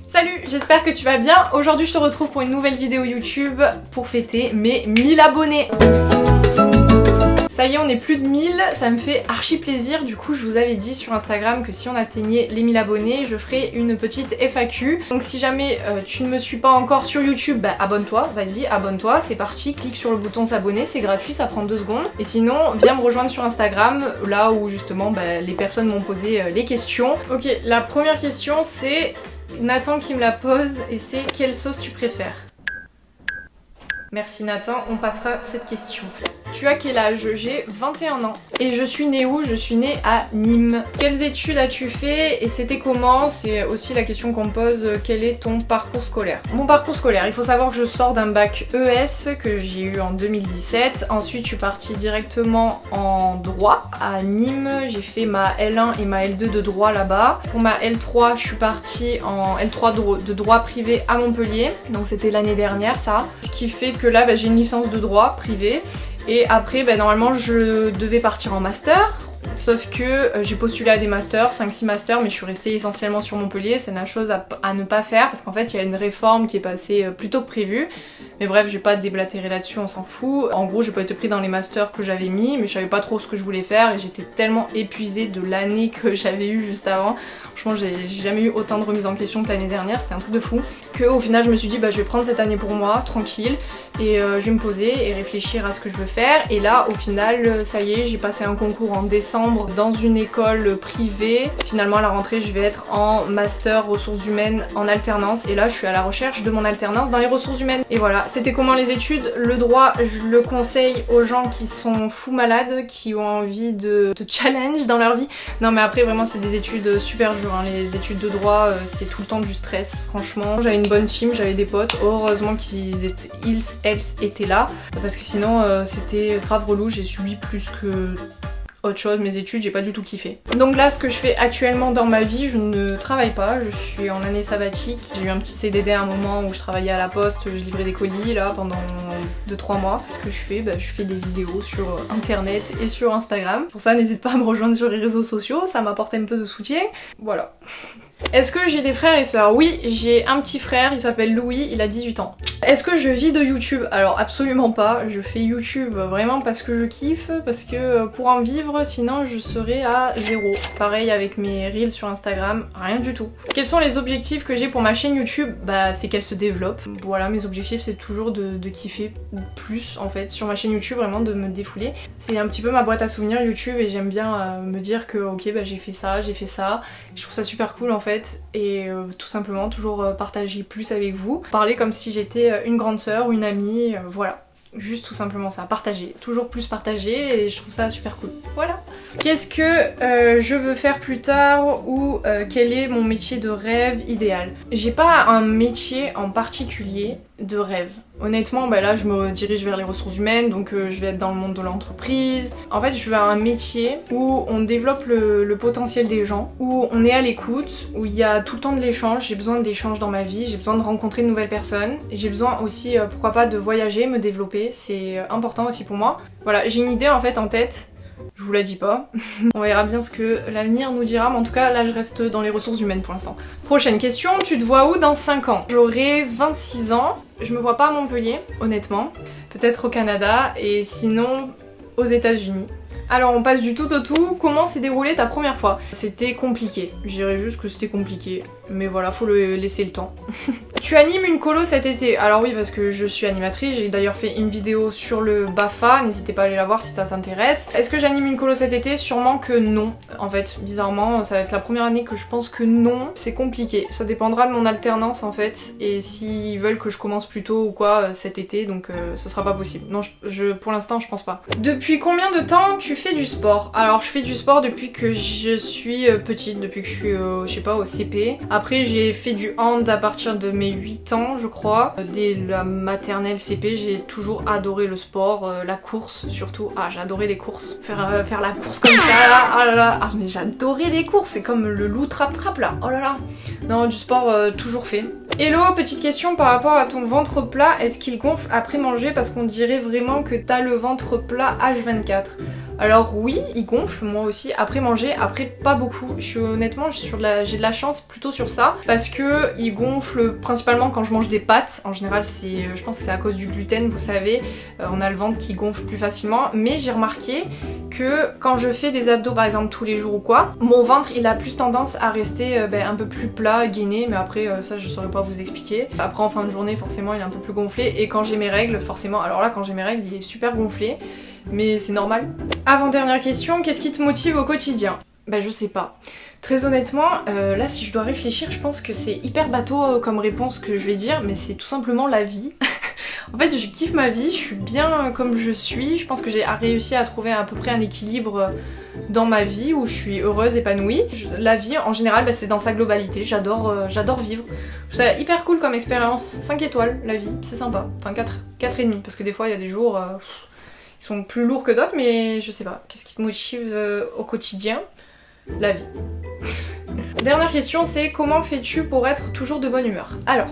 Salut, j'espère que tu vas bien. Aujourd'hui je te retrouve pour une nouvelle vidéo YouTube pour fêter mes 1000 abonnés. Ça y est, on est plus de 1000, ça me fait archi plaisir. Du coup, je vous avais dit sur Instagram que si on atteignait les 1000 abonnés, je ferai une petite FAQ. Donc si jamais tu ne me suis pas encore sur YouTube, bah abonne-toi, vas-y, abonne-toi, c'est parti, clique sur le bouton s'abonner, c'est gratuit, ça prend 2 secondes. Et sinon, viens me rejoindre sur Instagram, là où justement les personnes m'ont posé les questions. Ok, la première question c'est Nathan qui me la pose et c'est quelle sauce tu préfères? Merci Nathan, on passera cette question. Tu as quel âge? J'ai 21 ans. Et je suis née où? Je suis née à Nîmes. Quelles études as-tu fait et c'était comment? C'est aussi la question qu'on me pose, quel est ton parcours scolaire? Mon parcours scolaire, il faut savoir que je sors d'un bac ES que j'ai eu en 2017. Ensuite, je suis partie directement en droit à Nîmes. J'ai fait ma L1 et ma L2 de droit là-bas. Pour ma L3, je suis partie en L3 de droit privé à Montpellier. Donc c'était l'année dernière ça. Ce qui fait que là, j'ai une licence de droit privé. Et après, normalement, je devais partir en master. Sauf que j'ai postulé à des masters, 5-6 masters, mais je suis restée essentiellement sur Montpellier. C'est la chose à ne pas faire parce qu'en fait, il y a une réforme qui est passée plus tôt que prévu. Mais bref, je vais pas déblatérer là-dessus, on s'en fout. En gros, j'ai pas été pris dans les masters que j'avais mis, mais je savais pas trop ce que je voulais faire et j'étais tellement épuisée de l'année que j'avais eue juste avant. Franchement, j'ai jamais eu autant de remises en question que l'année dernière, c'était un truc de fou. Que au final, je me suis dit, je vais prendre cette année pour moi, tranquille, et je vais me poser et réfléchir à ce que je veux faire. Et là, au final, ça y est, j'ai passé un concours en décembre dans une école privée. Finalement, à la rentrée, je vais être en master ressources humaines en alternance. Et là, je suis à la recherche de mon alternance dans les ressources humaines. Et voilà, c'était comment les études? Le droit, je le conseille aux gens qui sont fous malades, qui ont envie de challenge dans leur vie. Non mais après, vraiment, c'est des études super dures. Les études de droit, c'est tout le temps du stress, franchement. J'avais une bonne team, j'avais des potes. Heureusement qu'ils étaient là. Parce que sinon, c'était grave relou. J'ai subi plus que autre chose, mes études, j'ai pas du tout kiffé. Donc là, ce que je fais actuellement dans ma vie, je ne travaille pas, je suis en année sabbatique. J'ai eu un petit CDD à un moment où je travaillais à la poste, je livrais des colis là pendant 2-3 mois. Ce que je fais, je fais des vidéos sur internet et sur Instagram. Pour ça, n'hésite pas à me rejoindre sur les réseaux sociaux, ça m'apporte un peu de soutien. Voilà. Est-ce que j'ai des frères et sœurs? Oui, j'ai un petit frère, il s'appelle Louis, il a 18 ans. Est-ce que je vis de YouTube? Alors absolument pas, je fais YouTube vraiment parce que je kiffe, parce que pour en vivre, sinon je serais à 0. Pareil avec mes reels sur Instagram, rien du tout. Quels sont les objectifs que j'ai pour ma chaîne YouTube? C'est qu'elle se développe. Voilà, mes objectifs c'est toujours de kiffer plus en fait sur ma chaîne YouTube, vraiment de me défouler. C'est un petit peu ma boîte à souvenirs YouTube et j'aime bien me dire que ok j'ai fait ça, j'ai fait ça. Je trouve ça super cool en fait. Et tout simplement toujours partager plus avec vous, parler comme si j'étais une grande sœur ou une amie, voilà. Juste tout simplement ça, partager, toujours plus partager et je trouve ça super cool. Voilà. Qu'est-ce que je veux faire plus tard ou quel est mon métier de rêve idéal? J'ai pas un métier en particulier de rêve. Honnêtement, là je me dirige vers les ressources humaines, donc je vais être dans le monde de l'entreprise. En fait, je veux un métier où on développe le potentiel des gens, où on est à l'écoute, où il y a tout le temps de l'échange. J'ai besoin d'échanges dans ma vie, j'ai besoin de rencontrer de nouvelles personnes. J'ai besoin aussi, pourquoi pas, de voyager, me développer, c'est important aussi pour moi. Voilà, j'ai une idée en fait en tête. Je vous la dis pas. On verra bien ce que l'avenir nous dira, mais en tout cas là je reste dans les ressources humaines pour l'instant. Prochaine question, tu te vois où dans 5 ans? J'aurai 26 ans, je me vois pas à Montpellier, honnêtement. Peut-être au Canada et sinon aux États-Unis. Alors on passe du tout au tout, comment s'est déroulée ta première fois? C'était compliqué, je dirais juste que c'était compliqué, mais voilà, faut le laisser le temps. Tu animes une colo cet été? Alors oui, parce que je suis animatrice, j'ai d'ailleurs fait une vidéo sur le BAFA, n'hésitez pas à aller la voir si ça s'intéresse. Est-ce que j'anime une colo cet été? Sûrement que non. En fait, bizarrement, ça va être la première année que je pense que non. C'est compliqué, ça dépendra de mon alternance en fait, et s'ils veulent que je commence plus tôt ou quoi cet été, donc ce sera pas possible. Non, pour l'instant, je pense pas. Depuis combien de temps tu fais du sport? Alors je fais du sport depuis que je suis petite, depuis que je suis, je sais pas, au CP. Après j'ai fait du hand à partir de mes 8 ans je crois. Dès la maternelle CP j'ai toujours adoré le sport, la course surtout. Ah j'ai adoré les courses. Faire la course comme ça là, oh là là. Ah mais j'adorais les courses, c'est comme le loup trap-trap là, oh là là. Non, du sport toujours fait. Hello, petite question par rapport à ton ventre plat, est-ce qu'il gonfle après manger parce qu'on dirait vraiment que t'as le ventre plat H24? Alors oui, il gonfle, moi aussi, après manger, après pas beaucoup. Honnêtement, j'ai de la chance plutôt sur ça, parce que il gonfle principalement quand je mange des pâtes. En général, je pense que c'est à cause du gluten, vous savez, on a le ventre qui gonfle plus facilement. Mais j'ai remarqué que quand je fais des abdos par exemple tous les jours ou quoi, mon ventre il a plus tendance à rester un peu plus plat, gainé, mais après ça je saurais pas vous expliquer. Après en fin de journée forcément il est un peu plus gonflé, et quand j'ai mes règles forcément, alors là quand j'ai mes règles il est super gonflé, mais c'est normal. Avant-dernière question, qu'est-ce qui te motive au quotidien? Bah je sais pas. Très honnêtement, là si je dois réfléchir, je pense que c'est hyper bateau comme réponse que je vais dire, mais c'est tout simplement la vie. En fait, je kiffe ma vie, je suis bien comme je suis, je pense que j'ai réussi à trouver à peu près un équilibre dans ma vie où je suis heureuse, épanouie. La vie en général, c'est dans sa globalité, j'adore vivre. Je trouve ça hyper cool comme expérience, 5 étoiles la vie, c'est sympa. Enfin 4,5, parce que des fois il y a des jours qui sont plus lourds que d'autres, mais je sais pas. Qu'est-ce qui te motive au quotidien? La vie. Dernière question, c'est comment fais-tu pour être toujours de bonne humeur? Alors,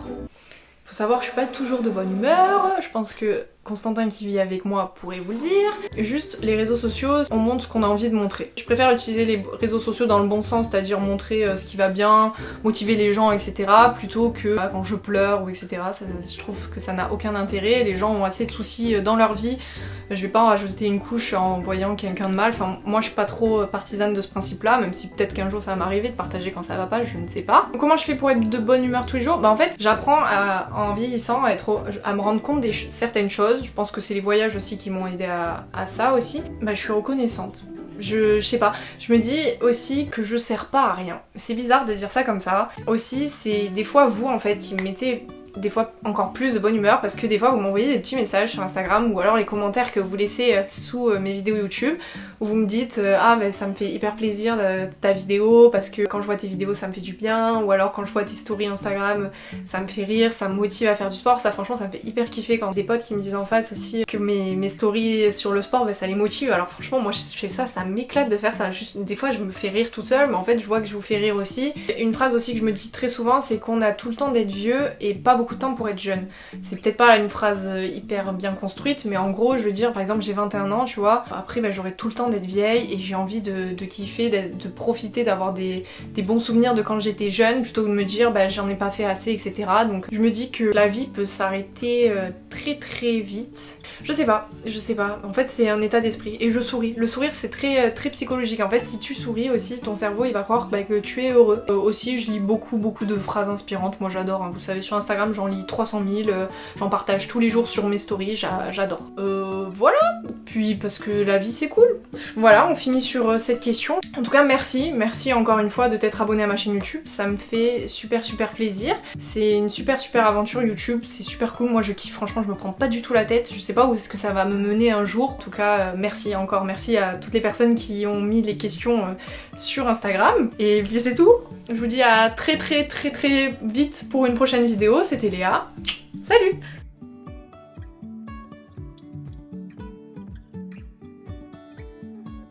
faut savoir que je suis pas toujours de bonne humeur, je pense que Constantin qui vit avec moi pourrait vous le dire. Juste, les réseaux sociaux, on montre ce qu'on a envie de montrer. Je préfère utiliser les réseaux sociaux dans le bon sens, c'est-à-dire montrer ce qui va bien, motiver les gens, etc. plutôt que quand je pleure ou etc. Je trouve que ça n'a aucun intérêt, les gens ont assez de soucis dans leur vie. Je vais pas en rajouter une couche en voyant quelqu'un de mal, enfin moi je suis pas trop partisane de ce principe-là, même si peut-être qu'un jour ça va m'arriver de partager quand ça va pas, je ne sais pas. Donc, comment je fais pour être de bonne humeur tous les jours? Bah en fait, j'apprends en vieillissant à me rendre compte de certaines choses. Je pense que c'est les voyages aussi qui m'ont aidé à ça aussi. Bah je suis reconnaissante. Je sais pas, je me dis aussi que je sers pas à rien. C'est bizarre de dire ça comme ça. Aussi, c'est des fois vous en fait qui me mettez des fois encore plus de bonne humeur, parce que des fois vous m'envoyez des petits messages sur Instagram ou alors les commentaires que vous laissez sous mes vidéos YouTube où vous me dites ah ben ça me fait hyper plaisir ta vidéo parce que quand je vois tes vidéos ça me fait du bien, ou alors quand je vois tes stories Instagram ça me fait rire, ça me motive à faire du sport. Ça franchement ça me fait hyper kiffer quand des potes qui me disent en face aussi que mes stories sur le sport ça les motive. Alors franchement moi je fais ça m'éclate de faire ça. Juste, des fois je me fais rire toute seule, mais en fait je vois que je vous fais rire aussi. Une phrase aussi que je me dis très souvent, c'est qu'on a tout le temps d'être vieux et pas beaucoup de temps pour être jeune. C'est peut-être pas une phrase hyper bien construite, mais en gros je veux dire par exemple j'ai 21 ans tu vois, après j'aurai tout le temps d'être vieille et j'ai envie de kiffer, de profiter, d'avoir des bons souvenirs de quand j'étais jeune plutôt que de me dire j'en ai pas fait assez, etc. Donc je me dis que la vie peut s'arrêter très très vite. Je sais pas, en fait c'est un état d'esprit et je souris. Le sourire c'est très psychologique. En fait si tu souris aussi, ton cerveau il va croire que tu es heureux. Aussi je lis beaucoup de phrases inspirantes, moi j'adore, hein. Vous savez sur Instagram j'en lis 300 000, j'en partage tous les jours sur mes stories, j'adore. Voilà, puis parce que la vie c'est cool. Voilà, on finit sur cette question. En tout cas merci encore une fois de t'être abonné à ma chaîne YouTube, ça me fait super plaisir. C'est une super aventure YouTube, c'est super cool, moi je kiffe, franchement je me prends pas du tout la tête, je sais pas où est-ce que ça va me mener un jour. En tout cas merci à toutes les personnes qui ont mis les questions sur Instagram. Et puis c'est tout, je vous dis à très vite pour une prochaine vidéo. C'était Léa, salut!